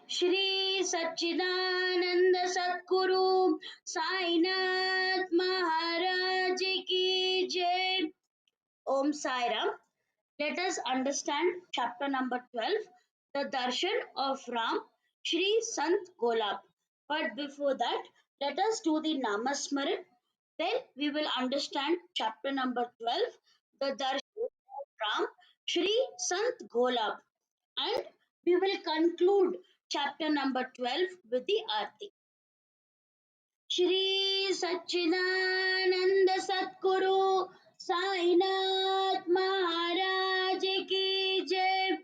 Shri Satchidananda Satguru Sainath Maharaj ki Jai. Om Sai Ram. Let us understand chapter number 12, the Darshan of Ram, Shri Sant Golab. But before that, let us do the Namasmaran. Then we will understand chapter number 12, the Darshan of Ram, Shri Sant Golab. And we will conclude chapter number 12 with the Aarti. Shri Satchidananda Satguru Sainath Maharaj ki Jai.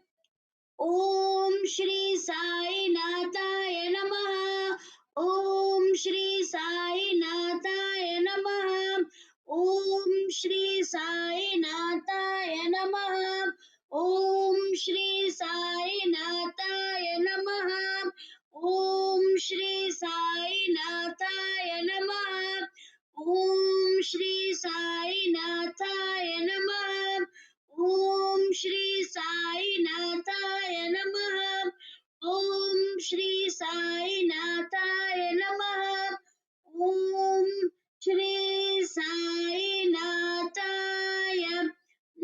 Om Shri Sai Nathaya Namaha. Om Shri Sai Nathaya Namaha. Om Shri Sai Nathaya Namaha. Om Shri Sai Nathaya Namaha. Om Shri Sai Nathaya Namaha. Om Shri Sai Nathaya Namaha. Om Shri Sai Nathaya Namaha. Om Shri Sai Nathaya Namaha. Om Shri Sai Nathaya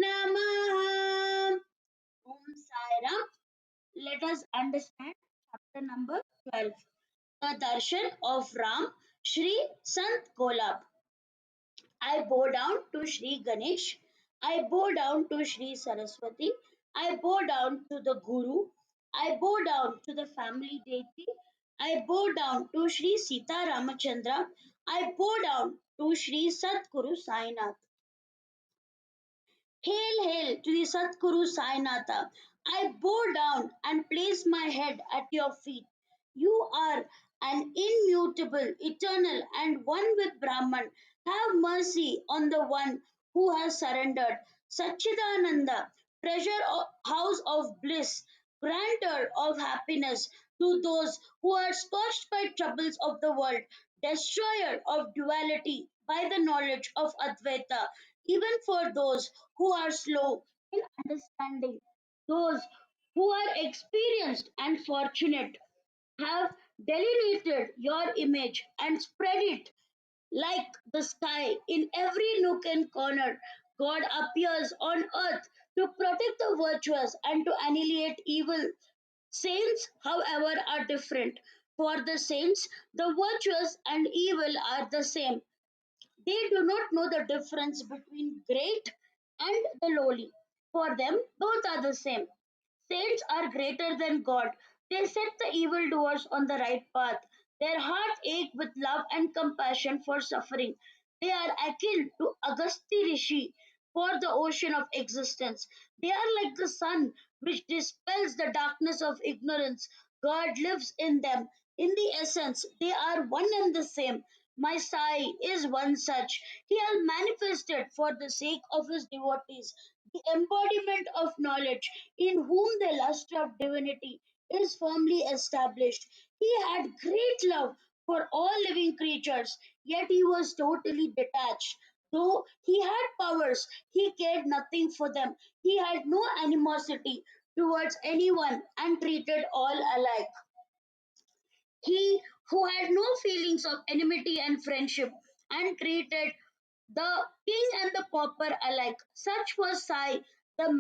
Namaha. Om Sai Ram. Let us understand chapter number 12. The Darshan of Ram, Shri Sant Golab. I bow down to Shri Ganesh. I bow down to Shri Saraswati. I bow down to the Guru. I bow down to the family deity. I bow down to Shri Sita Ramachandra. I bow down to Shri Satguru Sainath. Hail, hail to the Satguru Sainatha. I bow down and place my head at your feet. You are an immutable, eternal, and one with Brahman. Have mercy on the one who has surrendered. Satchidananda, house of bliss, grantor of happiness to those who are scorched by troubles of the world, destroyer of duality by the knowledge of Advaita, even for those who are slow in understanding, those who are experienced and fortunate have delineated your image and spread it like the sky in every nook and corner. God appears on earth to protect the virtuous and to annihilate evil. Saints, however, are different. For the saints, the virtuous and evil are the same. They do not know the difference between great and the lowly. For them, both are the same. Saints are greater than God. They set the evildoers on the right path. Their hearts ache with love and compassion for suffering. They are akin to Agasti Rishi for the ocean of existence. They are like the sun which dispels the darkness of ignorance. God lives in them. In the essence, they are one and the same. My Sai is one such. He has manifested for the sake of his devotees the embodiment of knowledge, in whom the lustre of divinity is firmly established. He had great love for all living creatures, yet he was totally detached. Though he had powers, he cared nothing for them. He had no animosity towards anyone and treated all alike. He who had no feelings of enmity and friendship and treated the king and the pauper alike. Such was Sai, the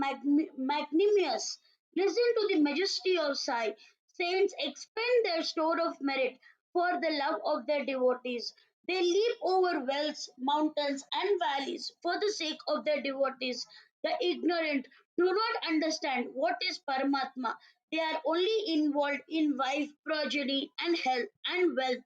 magnanimous. Listen to the majesty of Sai. Saints expend their store of merit for the love of their devotees. They leap over wells, mountains, and valleys for the sake of their devotees. The ignorant do not understand what is Paramatma. They are only involved in wife, progeny, and health and wealth.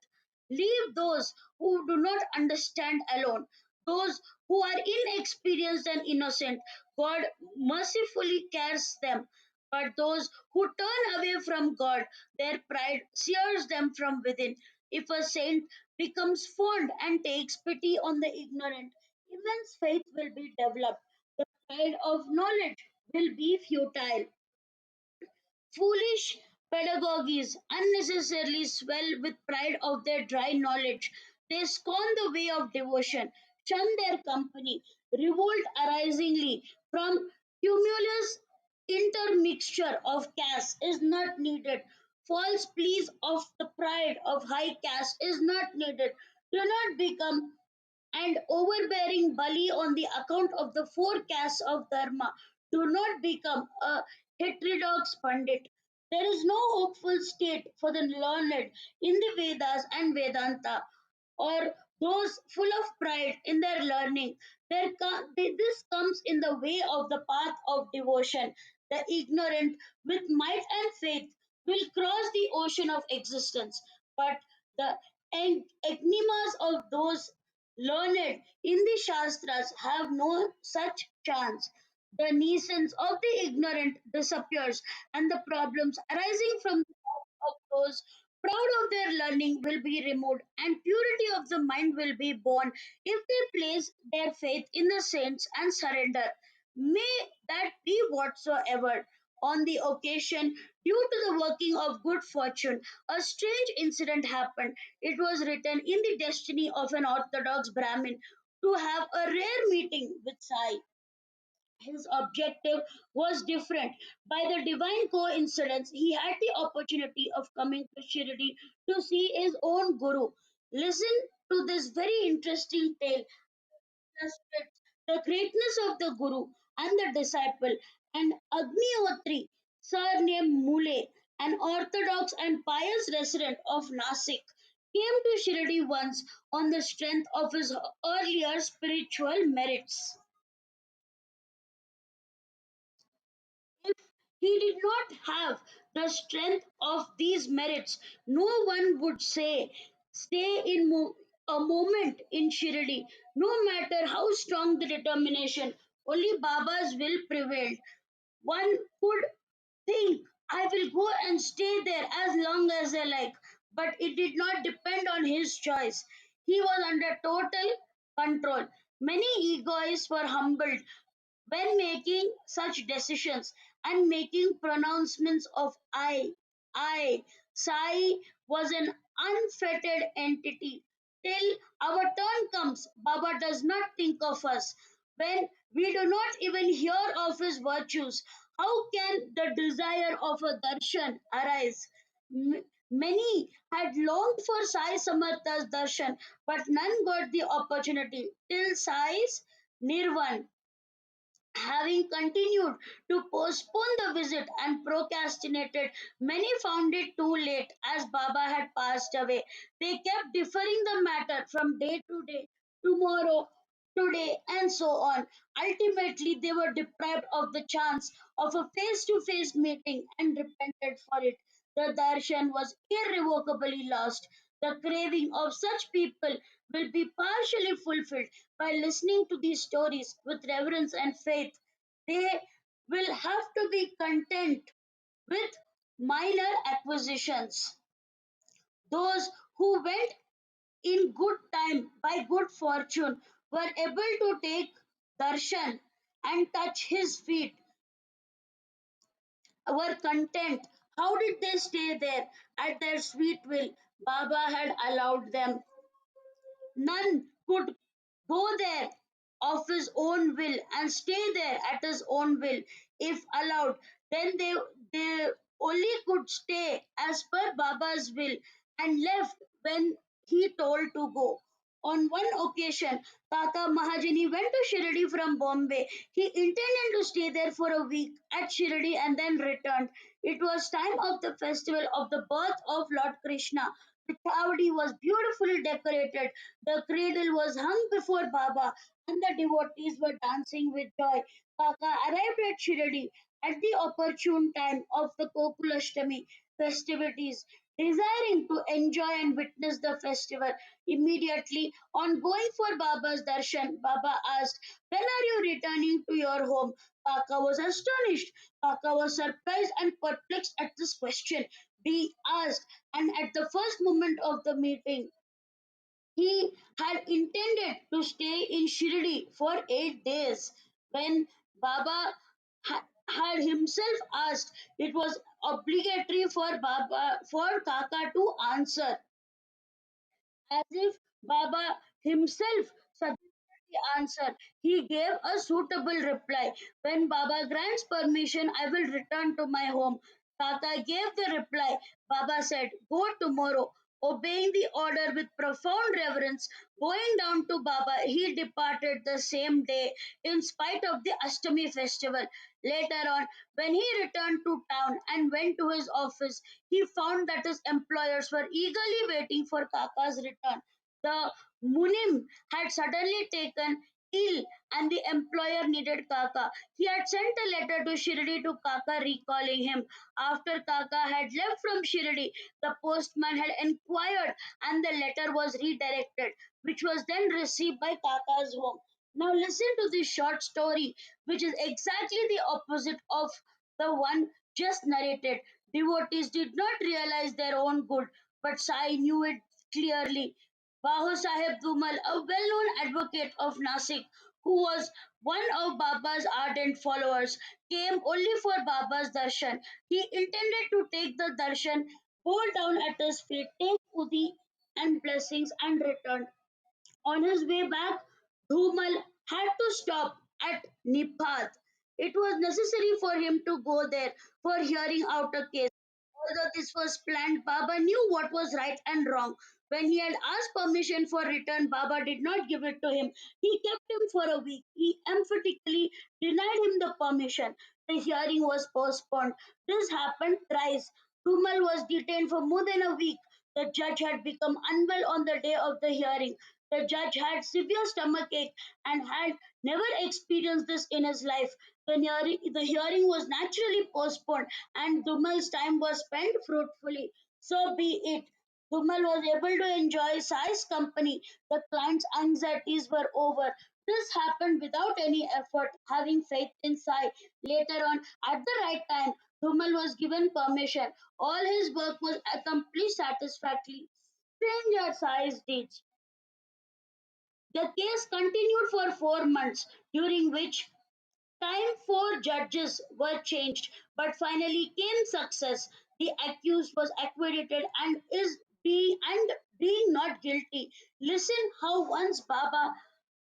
Leave those who do not understand alone. Those who are inexperienced and innocent, God mercifully cares them. But those who turn away from God, their pride sears them from within. If a saint becomes fond and takes pity on the ignorant, immense faith will be developed. The pride of knowledge will be futile. Foolish pedagogues unnecessarily swell with pride of their dry knowledge. They scorn the way of devotion, shun their company, revolt arisingly from cumulus intermixture of caste is not needed. False pleas of the pride of high caste is not needed. Do not become and overbearing Bali on the account of the four castes of Dharma. Do not become a heterodox Pandit. There is no hopeful state for the learned in the Vedas and Vedanta, or those full of pride in their learning. This comes in the way of the path of devotion. The ignorant, with might and faith, will cross the ocean of existence, but the enigmas of those learned in the Shastras have no such chance. The nuisance of the ignorant disappears, and the problems arising from the of those proud of their learning will be removed, and purity of the mind will be born if they place their faith in the saints and surrender. May that be whatsoever. On the occasion, due to the working of good fortune, a strange incident happened. It was written in the destiny of an orthodox Brahmin to have a rare meeting with Sai. His objective was different. By the divine coincidence, he had the opportunity of coming to Shirdi to see his own Guru. Listen to this very interesting tale. Illustrates the greatness of the Guru and the disciple. And Agniotri, surnamed Mule, an orthodox and pious resident of Nasik, came to Shirdi once on the strength of his earlier spiritual merits. If he did not have the strength of these merits, no one would say, stay in a moment in Shirdi. No matter how strong the determination, only Baba's will prevailed. One could think, I will go and stay there as long as I like, but it did not depend on his choice. He was under total control. Many egoists were humbled when making such decisions and making pronouncements of I, Sai was an unfettered entity. Till our turn comes, Baba does not think of us. When we do not even hear of his virtues, how can the desire of a darshan arise? Many had longed for Sai Samartha's darshan, but none got the opportunity till Sai's Nirvan. Having continued to postpone the visit and procrastinated, many found it too late as Baba had passed away. They kept deferring the matter from day to day, tomorrow, today, and so on. Ultimately, they were deprived of the chance of a face to face meeting and repented for it. The darshan was irrevocably lost. The craving of such people will be partially fulfilled by listening to these stories with reverence and faith. They will have to be content with minor acquisitions. Those who went in good time by good fortune were able to take darshan and touch his feet, were content. How did they stay there? At their sweet will, Baba had allowed them. None could go there of his own will and stay there at his own will. If allowed, then they only could stay as per Baba's will and left when he told to go. On one occasion, Tata Mahajani went to Shirdi from Bombay. He intended to stay there for a week at Shirdi and then returned. It was time of the festival of the birth of Lord Krishna. The Chavadi was beautifully decorated. The cradle was hung before Baba, and the devotees were dancing with joy. Kaka arrived at Shirdi at the opportune time of the Kokulashtami festivities, desiring to enjoy and witness the festival. Immediately, on going for Baba's darshan, Baba asked, when are you returning to your home? Kaka was astonished. Kaka was surprised and perplexed at this question being asked, and at the first moment of the meeting, he had intended to stay in Shirdi for 8 days. When Baba had himself asked, it was obligatory for Kaka to answer, as if Baba himself suggested the answer. He gave a suitable reply. When Baba grants permission, I will return to my home. Kaka gave the reply. Baba said, "Go tomorrow." Obeying the order with profound reverence, going down to Baba, he departed the same day in spite of the Ashtami festival. Later on, when he returned to town and went to his office, he found that his employers were eagerly waiting for Kaka's return. The Munim had suddenly taken ill and the employer needed Kaka. He had sent a letter to Shirdi to Kaka recalling him. After Kaka had left from Shirdi, the postman had inquired and the letter was redirected, which was then received by Kaka's home. Now listen to this short story, which is exactly the opposite of the one just narrated. Devotees did not realize their own good, but Sai knew it clearly. Bahu Sahib Dumal, a well-known advocate of Nasik, who was one of Baba's ardent followers, came only for Baba's darshan. He intended to take the darshan, bow down at his feet, take Udi and blessings, and return. On his way back, Dhumal had to stop at Niphat. It was necessary for him to go there for hearing out a case. Although this was planned, Baba knew what was right and wrong. When he had asked permission for return, Baba did not give it to him. He kept him for a week. He emphatically denied him the permission. The hearing was postponed. This happened thrice. Dhumal was detained for more than a week. The judge had become unwell on the day of the hearing. The judge had severe stomachache and had never experienced this in his life. The hearing was naturally postponed and Dhumal's time was spent fruitfully. So be it. Dhumal was able to enjoy Sai's company. The client's anxieties were over. This happened without any effort, having faith in Sai. Later on, at the right time, Dhumal was given permission. All his work was accomplished satisfactorily. Strange are Sai's deeds. The case continued for 4 months, during which time four judges were changed, but finally came success. The accused was acquitted and being not guilty. Listen how once Baba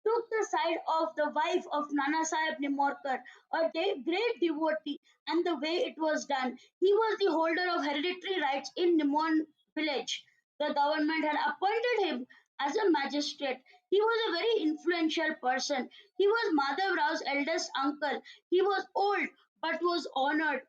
took the side of the wife of Nana Sahib Nimorkar, a great devotee, and the way it was done. He was the holder of hereditary rights in Nimon village. The government had appointed him as a magistrate. He was a very influential person. He was Madhav Rao's eldest uncle. He was old but was honored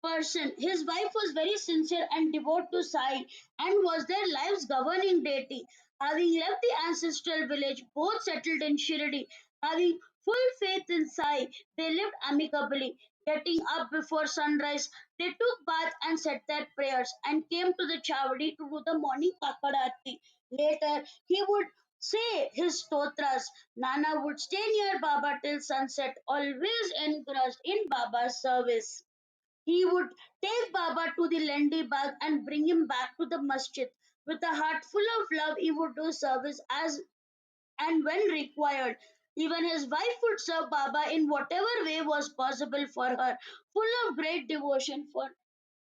person. His wife was very sincere and devout to Sai and was their life's governing deity. Having left the ancestral village, both settled in Shirdi. Having full faith in Sai, they lived amicably. Getting up before sunrise, they took bath and said their prayers and came to the Chavadi to do the morning Kakadati. Later, he would say his stotras. Nana would stay near Baba till sunset, always engrossed in Baba's service. He would take Baba to the Lendi Bagh and bring him back to the masjid. With a heart full of love, he would do service as and when required. Even his wife would serve Baba in whatever way was possible for her, full of great devotion for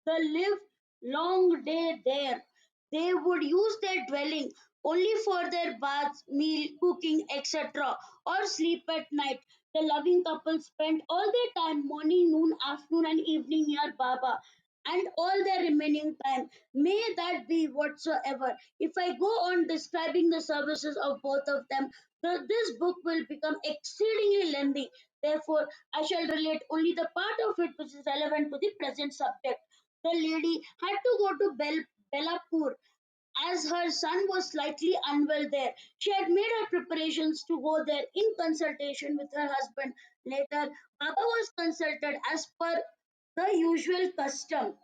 the live long day there. They would use their dwelling only for their baths, meal, cooking, etc., or sleep at night. The loving couple spent all their time, morning, noon, afternoon, and evening near Baba, and all their remaining time. May that be whatsoever. If I go on describing the services of both of them, this book will become exceedingly lengthy. Therefore, I shall relate only the part of it which is relevant to the present subject. The lady had to go to Bellapur as her son was slightly unwell there. She had made her preparations to go there in consultation with her husband. Later, Baba was consulted as per the usual custom.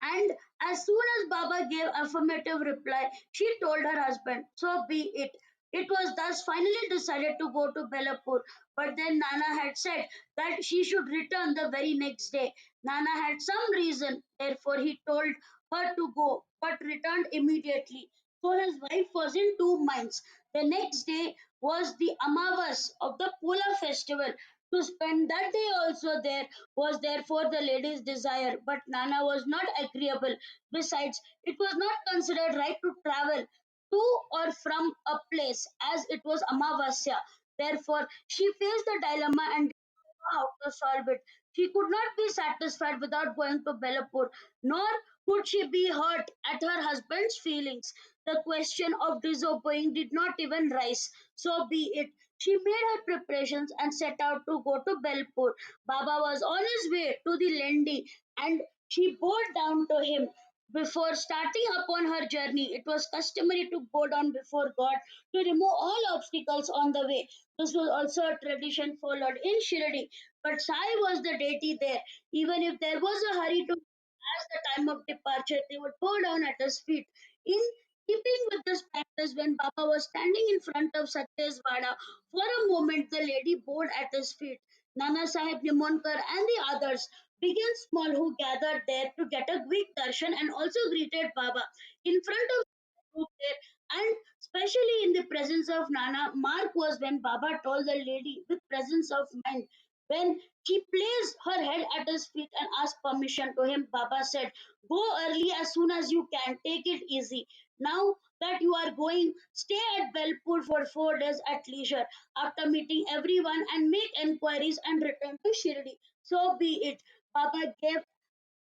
And as soon as Baba gave affirmative reply, she told her husband, so be it. It was thus finally decided to go to Belapur, but then Nana had said that she should return the very next day. Nana had some reason, therefore he told her to go, but returned immediately. So his wife was in two minds. The next day was the Amavas of the Pula festival. To spend that day also there was therefore the lady's desire, but Nana was not agreeable. Besides, it was not considered right to travel to or from a place as it was Amavasya. Therefore, she faced the dilemma and didn't know how to solve it. She could not be satisfied without going to Belapur, nor could she be hurt at her husband's feelings. The question of disobeying did not even rise. So be it. She made her preparations and set out to go to Belpur. Baba was on his way to the Lendi, and she bowed down to him. Before starting upon her journey, it was customary to bow down before God to remove all obstacles on the way. This was also a tradition followed in Shirdi, but Sai was the deity there. Even if there was a hurry to pass the time of departure, they would bow down at his feet. In keeping with this practice, when Baba was standing in front of Saty's Vada, for a moment the lady bowed at his feet. Nana Sahib Nimonkar and the others began small who gathered there to get a quick darshan and also greeted Baba. In front of the group there, and especially in the presence of Nana, Mark was when Baba told the lady with presence of mind. When she placed her head at his feet and asked permission to him, Baba said, "Go early as soon as you can, take it easy. Now that you are going, stay at Belpur for 4 days at leisure after meeting everyone and make enquiries and return to Shirdi." So be it. Baba gave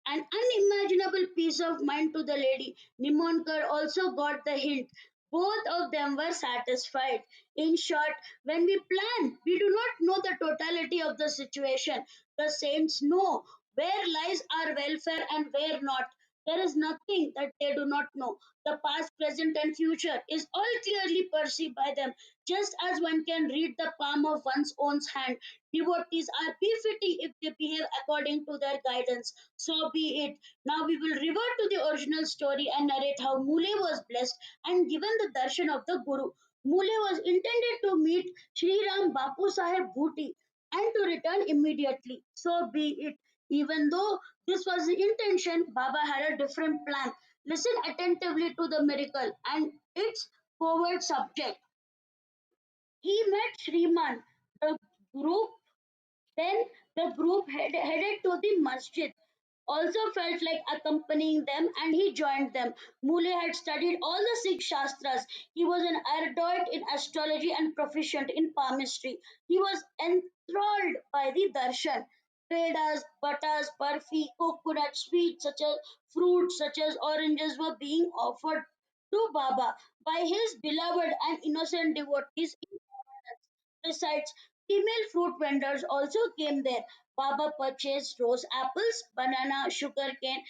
an unimaginable peace of mind to the lady. Nimonkar also got the hint. Both of them were satisfied. In short, when we plan, we do not know the totality of the situation. The saints know where lies our welfare and where not. There is nothing that they do not know. The past, present, and future is all clearly perceived by them, just as one can read the palm of one's own hand. Devotees are befitting if they behave according to their guidance. So be it. Now we will revert to the original story and narrate how Mule was blessed and given the darshan of the Guru. Mule was intended to meet Sri Ram Bapu Sahib Bhuti and to return immediately. So be it. Even though this was the intention, Baba had a different plan. Listen attentively to the miracle and its forward subject. He met Shriman, the group then the group headed to the masjid. Also felt like accompanying them and he joined them. Mule had studied all the Sikh Shastras. He was an erudite in astrology and proficient in palmistry. He was enthralled by the darshan. Pedas, buttas, barfi, coconut, sweets such as fruits such as oranges were being offered to Baba by his beloved and innocent devotees in abundance. Besides, female fruit vendors also came there. Baba purchased rose apples, banana, sugar cane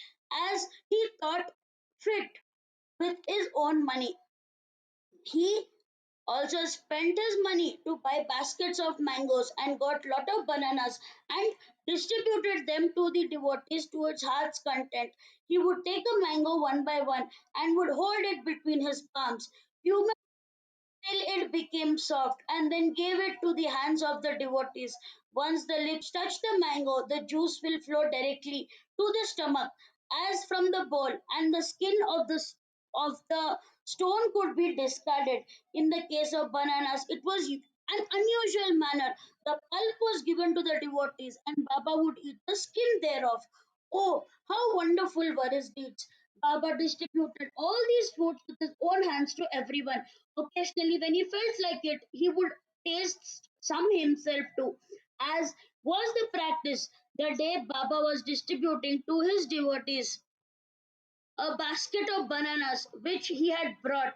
as he thought fit with his own money. He also spent his money to buy baskets of mangoes and got lot of bananas and distributed them to the devotees to its heart's content. He would take a mango one by one and would hold it between his palms. Few till it became soft and then gave it to the hands of the devotees. Once the lips touch the mango, the juice will flow directly to the stomach as from the bowl, and the skin of the stone could be discarded. In the case of bananas, it was an unusual manner. The pulp was given to the devotees, and Baba would eat the skin thereof. Oh, how wonderful were his deeds! Baba distributed all these foods with his own hands to everyone. Occasionally, when he felt like it, he would taste some himself too, as was the practice the day Baba was distributing to his devotees a basket of bananas which he had brought.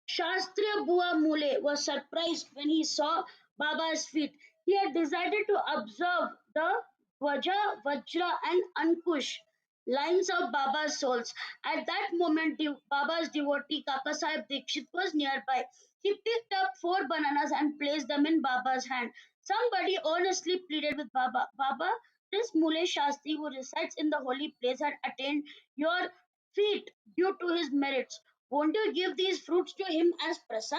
Shastra Bua Mule was surprised when he saw Baba's feet. He had decided to observe the Dwaja, Vajra, and Ankush lines of Baba's souls. At that moment, Baba's devotee Kaka Sahib Dikshit was nearby. He picked up 4 bananas and placed them in Baba's hand. Somebody earnestly pleaded with Baba, Baba, this Mule Shastri who resides in the holy place had attained your feet due to his merits. Won't you give these fruits to him as prasad?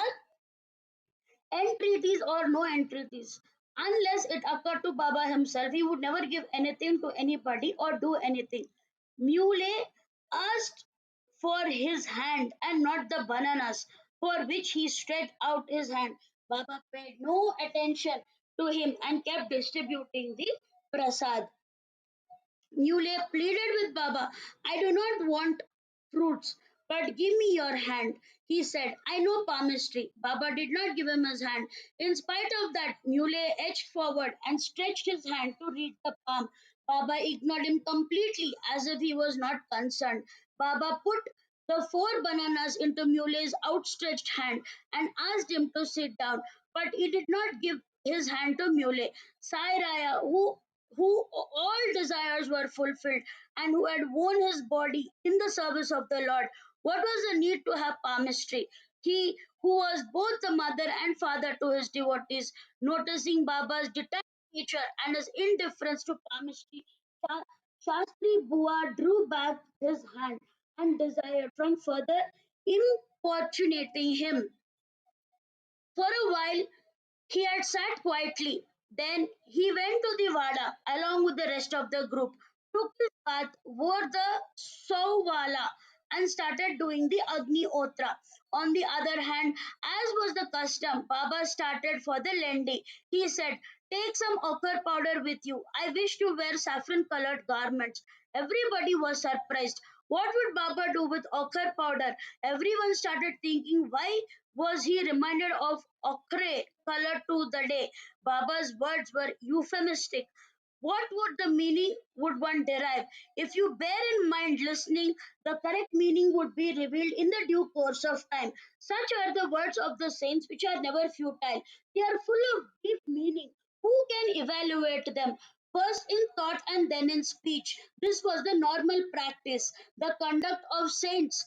Entreaties or no entreaties. Unless it occurred to Baba himself, he would never give anything to anybody or do anything. Mule asked for his hand and not the bananas, for which he stretched out his hand. Baba paid no attention to him and kept distributing the prasad. Mule pleaded with Baba, I do not want fruits, but give me your hand. He said, I know palmistry. Baba did not give him his hand. In spite of that, Mule edged forward and stretched his hand to reach the palm. Baba ignored him completely as if he was not concerned. Baba put the four bananas into Mule's outstretched hand and asked him to sit down, but he did not give his hand to Mule. Sai Raya, who all desires were fulfilled and who had worn his body in the service of the Lord, what was the need to have palmistry? He, who was both the mother and father to his devotees, noticing Baba's detached nature and his indifference to palmistry, Sha- Shastri Bua drew back his hand and desired from further importunating him. For a while, he had sat quietly. Then he went to the Vada along with the rest of the group, took his bath, wore the Sauvala, and started doing the Agni Otra. On the other hand, as was the custom, Baba started for the Lendi. He said, "Take some ochre powder with you. I wish to wear saffron colored garments." Everybody was surprised. What would Baba do with ochre powder? Everyone started thinking, why was he reminded of ochre color to the day? Baba's words were euphemistic. What would the meaning would one derive? If you bear in mind listening, the correct meaning would be revealed in the due course of time. Such are the words of the saints which are never futile. They are full of deep meaning. Who can evaluate them? First in thought and then in speech. This was the normal practice. The conduct of saints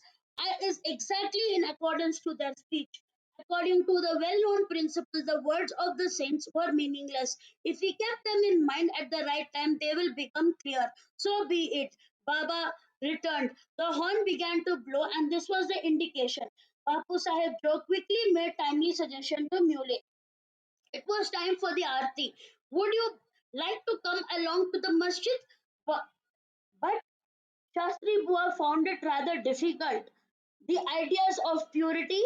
is exactly in accordance to their speech. According to the well known principle, the words of the saints were meaningless. If we kept them in mind at the right time, they will become clear. So be it. Baba returned. The horn began to blow, and this was the indication. Bapu Sahib Joe quickly made timely suggestion to Mule. It was time for the arti. Would you like to come along to the masjid? But Shastri Bua found it rather difficult. The ideas of purity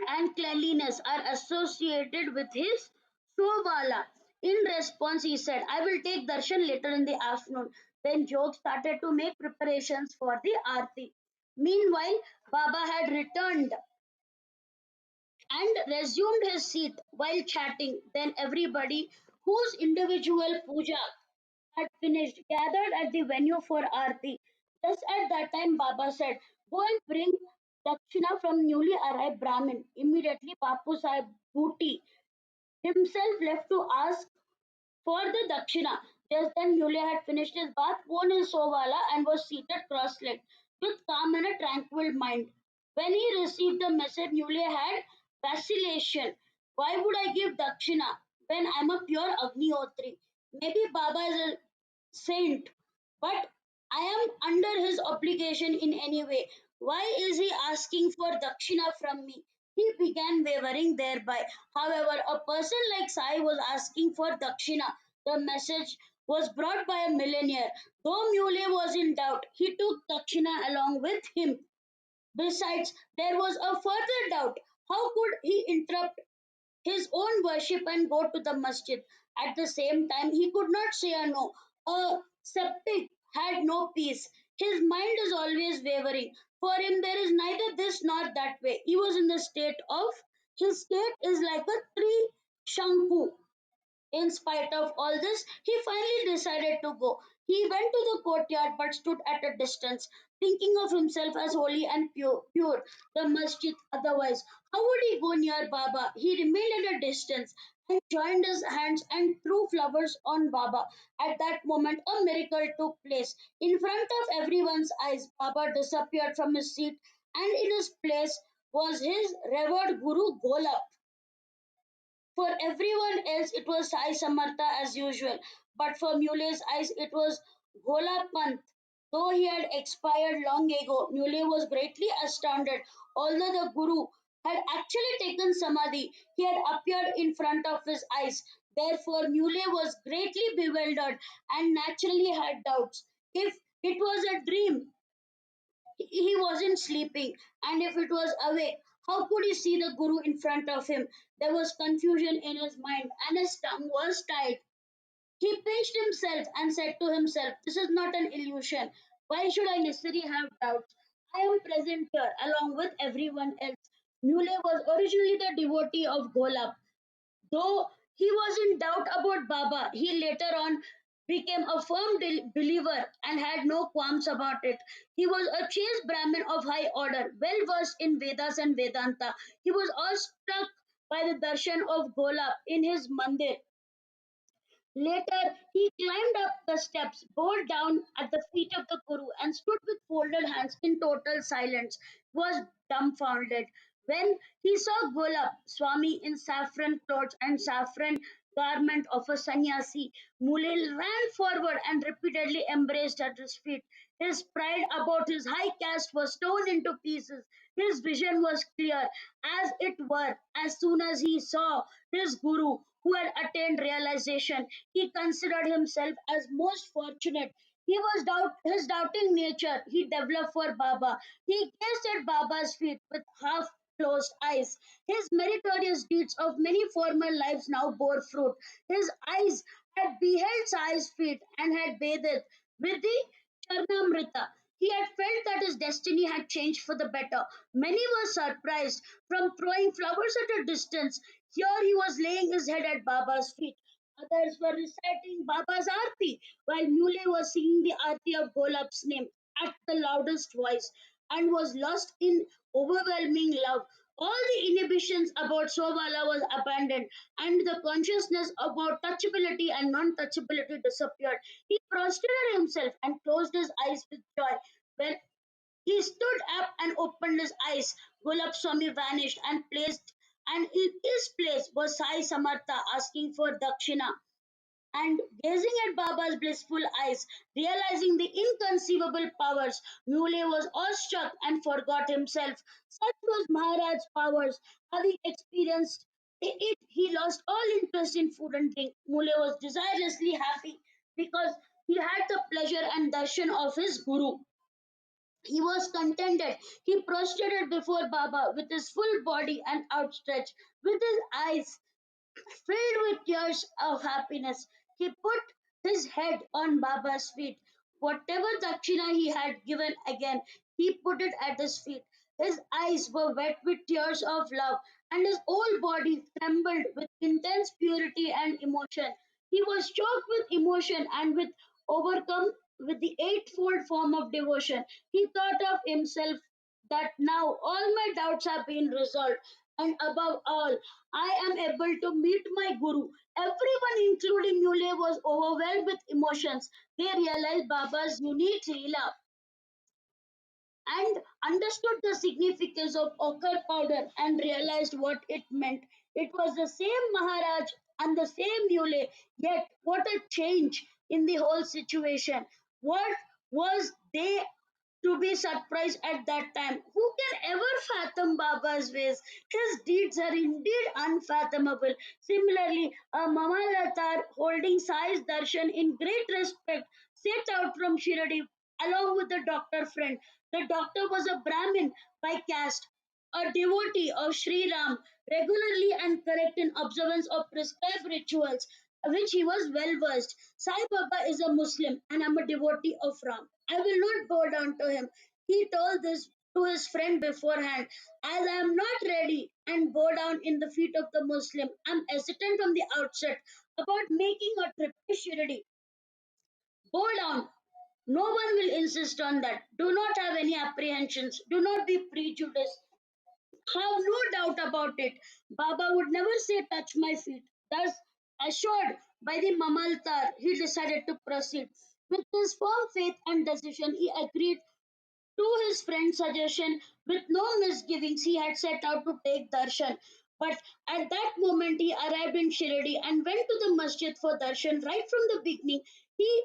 and cleanliness are associated with his Sovala. In response, he said, "I will take darshan later in the afternoon." Then Jog started to make preparations for the Aarti. Meanwhile, Baba had returned and resumed his seat while chatting. Then everybody whose individual puja had finished gathered at the venue for Aarti. Just at that time, Baba said, "Go and bring Dakshina from newly arrived Brahmin." Immediately, Bapu Sahib Booty himself left to ask for the Dakshina. Just then, Mule had finished his bath, worn his sovala, and was seated cross legged with calm and a tranquil mind. When he received the message, Mule had vacillation. Why would I give Dakshina when I'm a pure Agnihotri? Maybe Baba is a saint, but I am under his obligation in any way. Why is he asking for Dakshina from me? He began wavering thereby. However, a person like Sai was asking for Dakshina. The message was brought by a millionaire. Though Mule was in doubt, he took Dakshina along with him. Besides, there was a further doubt. How could he interrupt his own worship and go to the masjid? At the same time, he could not say a no. A septic had no peace. His mind is always wavering. For him, there is neither this nor that way. He was in the state of, his state is like a tree shanku. In spite of all this, he finally decided to go. He went to the courtyard but stood at a distance, thinking of himself as holy and pure, the masjid otherwise. How would he go near Baba? He remained at a distance and joined his hands and threw flowers on Baba. At that moment, a miracle took place. In front of everyone's eyes, Baba disappeared from his seat, and in his place was his revered Guru Golap. For everyone else, it was Sai Samartha as usual, but for Mule's eyes, it was Gola Pant. Though he had expired long ago, Mule was greatly astounded. Although the Guru had actually taken Samadhi, he had appeared in front of his eyes. Therefore, Mule was greatly bewildered and naturally had doubts. If it was a dream, he wasn't sleeping, and if it was awake, how could he see the Guru in front of him? There was confusion in his mind, and his tongue was tied. He pinched himself and said to himself, "This is not an illusion. Why should I necessarily have doubts? I am present here along with everyone else." Mule was originally the devotee of Golab. Though he was in doubt about Baba, he later on became a firm believer and had no qualms about it. He was a chaste Brahmin of high order, well versed in Vedas and Vedanta. He was awestruck by the darshan of Golab in his mandir. Later, he climbed up the steps, bowed down at the feet of the Guru, and stood with folded hands in total silence. He was dumbfounded. When he saw Golab, Swami in saffron clothes and saffron garment of a sannyasi, Mulil ran forward and repeatedly embraced at his feet. His pride about his high caste was torn into pieces. His vision was clear, as it were, as soon as he saw his guru, who had attained realization. He considered himself as most fortunate. He was his doubting nature he developed for Baba. He gazed at Baba's feet with half closed eyes. His meritorious deeds of many former lives now bore fruit. His eyes had beheld Sai's feet and had bathed with the Charnamrita. He had felt that his destiny had changed for the better. Many were surprised from throwing flowers at a distance. Here he was laying his head at Baba's feet. Others were reciting Baba's Aarti, while Muley was singing the Aarti of Golab's name at the loudest voice and was lost in overwhelming love. All the inhibitions about Sobala was abandoned, and the consciousness about touchability and non touchability disappeared. He prostrated himself and closed his eyes with joy. When he stood up and opened his eyes, Gulab Swami vanished and in his place was Sai Samartha asking for Dakshina and gazing at Baba's blissful eyes, realizing the inconceivable powers, Muley was awestruck and forgot himself. Such was Maharaj's powers. Having experienced it, he lost all interest in food and drink. Muley was desirelessly happy because he had the pleasure and darshan of his guru. He was contented. He prostrated before Baba with his full body and outstretched, with his eyes filled with tears of happiness. He put his head on Baba's feet. Whatever dakshina he had given again, he put it at his feet. His eyes were wet with tears of love, and his whole body trembled with intense purity and emotion. He was choked with emotion and with overcome with the eightfold form of devotion. He thought of himself that now all my doubts have been resolved, and above all, I am able to meet my guru. Everyone, including Mule, was overwhelmed with emotions. They realized Baba's unique Leela and understood the significance of ochre powder and realized what it meant. It was the same Maharaj and the same Mule, yet what a change in the whole situation. What was they to be surprised at that time? Who can ever fathom Baba's ways? His deeds are indeed unfathomable. Similarly, a Mamalatar holding Sai's darshan in great respect set out from Shirdi along with the doctor friend. The doctor was a Brahmin by caste, a devotee of Sri Ram, regularly and correct in observance of prescribed rituals, which he was well versed. Sai Baba is a Muslim and I'm a devotee of Ram. I will not bow down to him. He told this to his friend beforehand. As I am not ready and bow down in the feet of the Muslim, I am hesitant from the outset about making a trip to Shirdi. Bow down. No one will insist on that. Do not have any apprehensions. Do not be prejudiced. Have no doubt about it. Baba would never say, touch my feet. Thus, assured by the Mamaltar, he decided to proceed. With his firm faith and decision, he agreed to his friend's suggestion. With no misgivings, he had set out to take darshan. But at that moment, he arrived in Shirdi and went to the masjid for darshan. Right from the beginning, he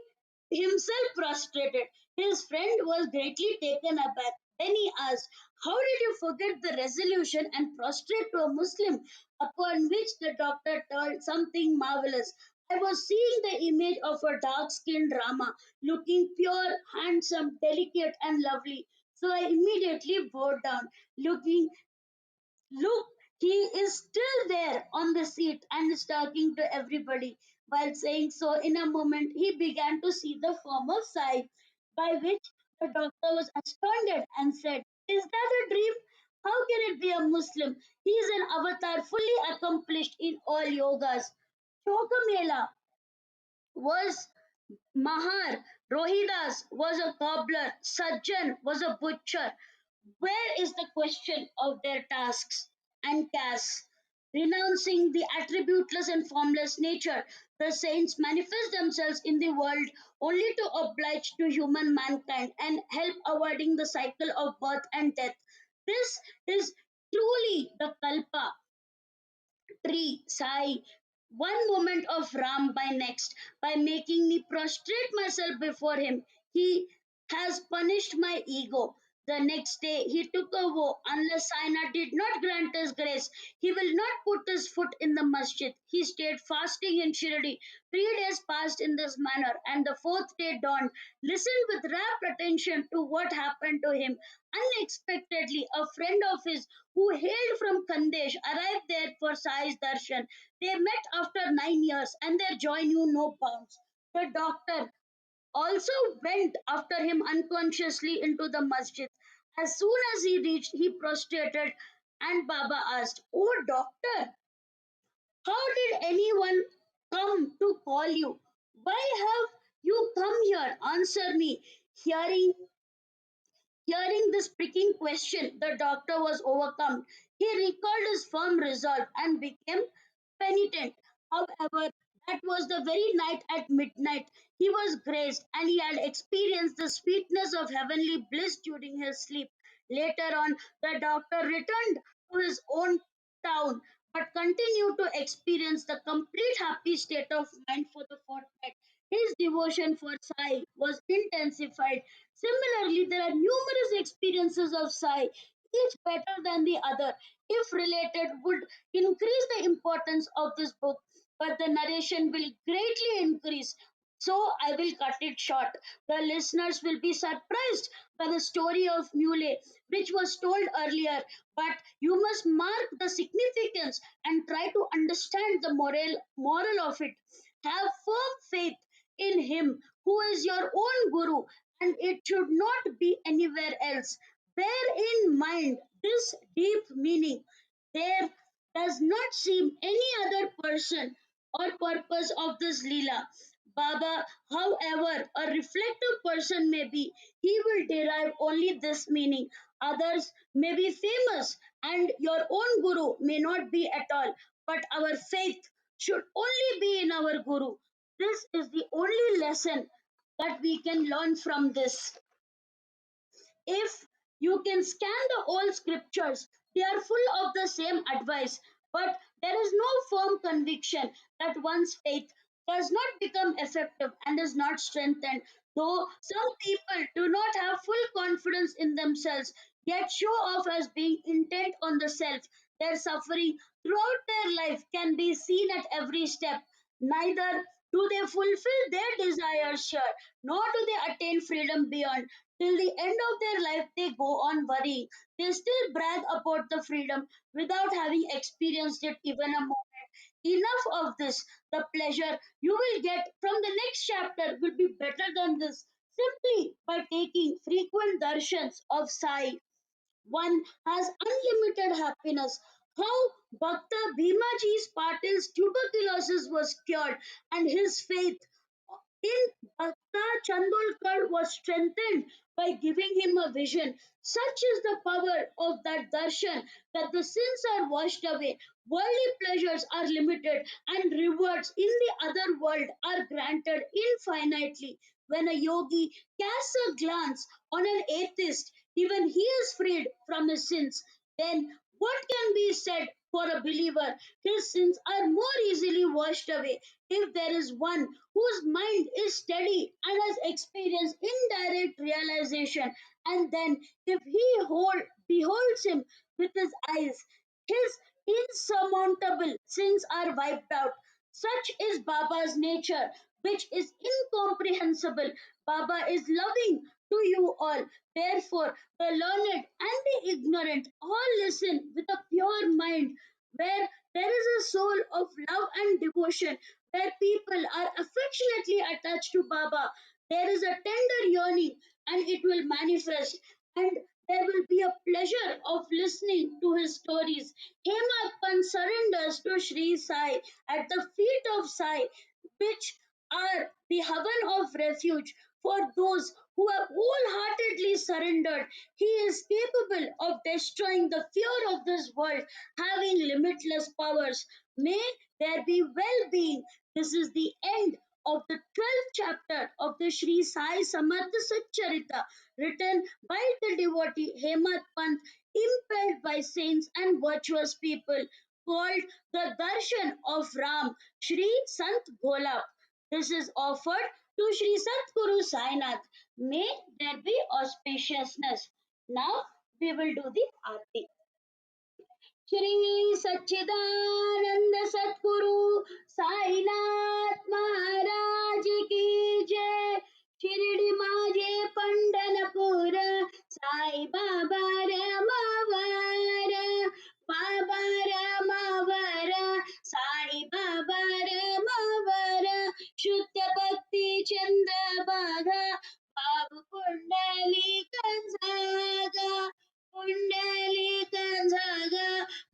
himself prostrated. His friend was greatly taken aback. Then he asked, how did you forget the resolution and prostrate to a Muslim? Upon which the doctor told something marvelous. I was seeing the image of a dark skinned Rama, looking pure, handsome, delicate, and lovely. So I immediately bowed down, looking Look, he is still there on the seat and is talking to everybody. While saying so, in a moment, he began to see the form of Sai, by which the doctor was astounded and said, is that a dream? How can it be a Muslim? He is an avatar fully accomplished in all yogas. Chokamela was Mahar, Rohidas was a cobbler, Sajjan was a butcher. Where is the question of their tasks and castes? Renouncing the attributeless and formless nature, the saints manifest themselves in the world only to oblige to human mankind and help avoiding the cycle of birth and death. This is truly the Kalpa tree, Sai. One moment of Ram by next, by making me prostrate myself before him. He has punished my ego. The next day he took a vow, unless Saina did not grant us grace, he will not put his foot in the masjid. He stayed fasting in Shirdi. 3 days passed in this manner, and the fourth day dawned. Listened with rapt attention to what happened to him. Unexpectedly, a friend of his who hailed from Khandesh arrived there for Sai's darshan. They met after 9 years and their joy knew no bounds. The doctor also went after him unconsciously into the masjid. As soon as he reached, he prostrated and Baba asked, "Oh, doctor, how did anyone come to call you? Why have you come here? Answer me." Hearing this pricking question, the doctor was overcome. He recalled his firm resolve and became penitent. However, that was the very night at midnight he was graced and he had experienced the sweetness of heavenly bliss during his sleep. Later on, the doctor returned to his own town but continued to experience the complete happy state of mind for the fortnight. His devotion for Sai was intensified. Similarly, there are numerous experiences of Sai, each better than the other. If related, would increase the importance of this book, but the narration will greatly increase. So I will cut it short. The listeners will be surprised by the story of Muley, which was told earlier, but you must mark the significance and try to understand the moral of it. Have firm faith in him who is your own guru, and it should not be anywhere else. Bear in mind this deep meaning. There does not seem any other person or purpose of this Leela. Baba, however, a reflective person may be, he will derive only this meaning. Others may be famous, and your own Guru may not be at all, but our faith should only be in our Guru. This is the only lesson that we can learn from this. If you can scan the old scriptures, they are full of the same advice, but there is no firm conviction that one's faith does not become effective and is not strengthened. Though some people do not have full confidence in themselves, yet show off as being intent on the self, their suffering throughout their life can be seen at every step. Neither do they fulfill their desires here, nor do they attain freedom beyond. Till the end of their life, they go on worrying. They still brag about the freedom without having experienced it even a moment. Enough of this. The pleasure you will get from the next chapter will be better than this. Simply by taking frequent darshans of Sai, one has unlimited happiness. How Bhakta Bhimaji's Patil's tuberculosis was cured and his faith in Bhakta Chandolkar was strengthened by giving him a vision. Such is the power of that darshan that the sins are washed away, worldly pleasures are limited, and rewards in the other world are granted infinitely. When a yogi casts a glance on an atheist, even he is freed from his sins. Then what can be said for a believer? His sins are more easily washed away if there is one whose mind is steady and has experienced indirect realization, and then if beholds him with his eyes, his insurmountable sins are wiped out. Such is Baba's nature, which is incomprehensible. Baba is loving to you all. Therefore, the learned and the ignorant all listen with a pure mind, where there is a soul of love and devotion, where people are affectionately attached to Baba. There is a tender yearning and it will manifest, and there will be a pleasure of listening to his stories. Hemappan surrenders to Shri Sai at the feet of Sai, which are the heaven of refuge for those who have wholeheartedly surrendered. He is capable of destroying the fear of this world, having limitless powers. May there be well being. This is the end of the 12th chapter of the Shri Sai Satcharithra, written by the devotee Hemat Pant, impelled by saints and virtuous people, called the Darshan of Ram, Shri Sant Bhola. This is offered to Shri Satguru Sainath. May there be auspiciousness. Now we will do the Aarti. Shri सच्चिदानंद सतगुरु साईनाथ महाराज की जय. शिर्डी माझे पंढरपूर साई बाबा रमावर, बाबा रमावर, साई बाबा रमावर, शुद्ध भक्ती चंद्रभागा बाबू पुंडलिक जागा, पुंडलिक जागा,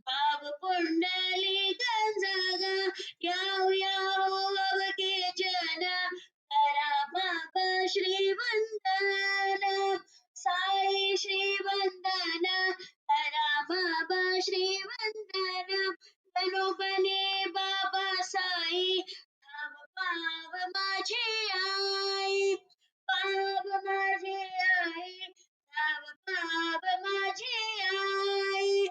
बाब पुंडलिक जागा. याव याव अवघे जन करा बाबा श्रीवंदन, साई श्रीवंदन करा बाबा श्रीवंदन. बने बाबा साई धाम पाव माझे आई, पाव माझे आई, धाम पाव माझे आई.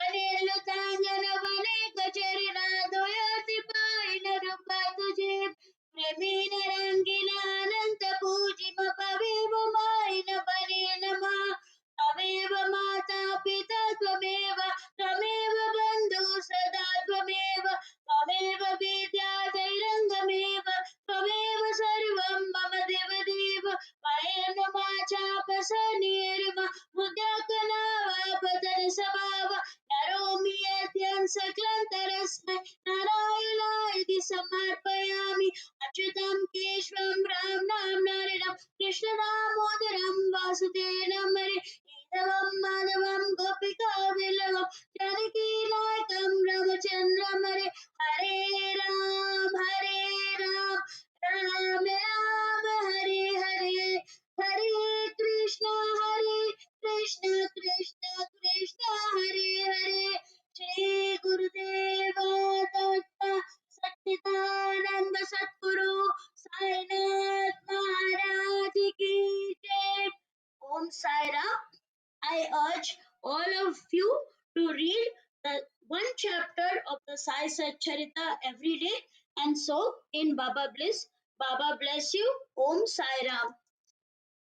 बनेल चांगन बने कचरना दोयती पाय नरुपा तुझे, प्रेमीन रंगीला अनंत पूजिम पवेव मायन बनेल मा. त्वमेव माता पिता त्वमेव, त्वमेव बन्धु सदा त्वमेव, त्वमेव विद्या दैरङ्गमेव, त्वमेव सर्वं मम देवदेव. पायन माचापसनिर्म मुद्याकनावापतन स्वभाव, नरोमि यद्यं सकलन्तरस्मै नारायणाय समर्पयामि. अच्युतं केशवं राम नाम नारायणं कृष्ण दामोदरं वासुदेवं हरे, केशवं माधवं गोपिका वल्लभं जानकी नायकं रामचन्द्रं हरे. हरे राम राम राम हरे हरे, हरे कृष्ण कृष्ण कृष्ण हरे हरे. श्री गुरुदेव दत्त सच्चिदानंद सद्गुरु साईनाथ महाराज की जय. Om Sai Ram. I urge all of you to read the one chapter of the Sai Satcharithra every day and so in Baba Bliss. Baba bless you. Om Sai Ram.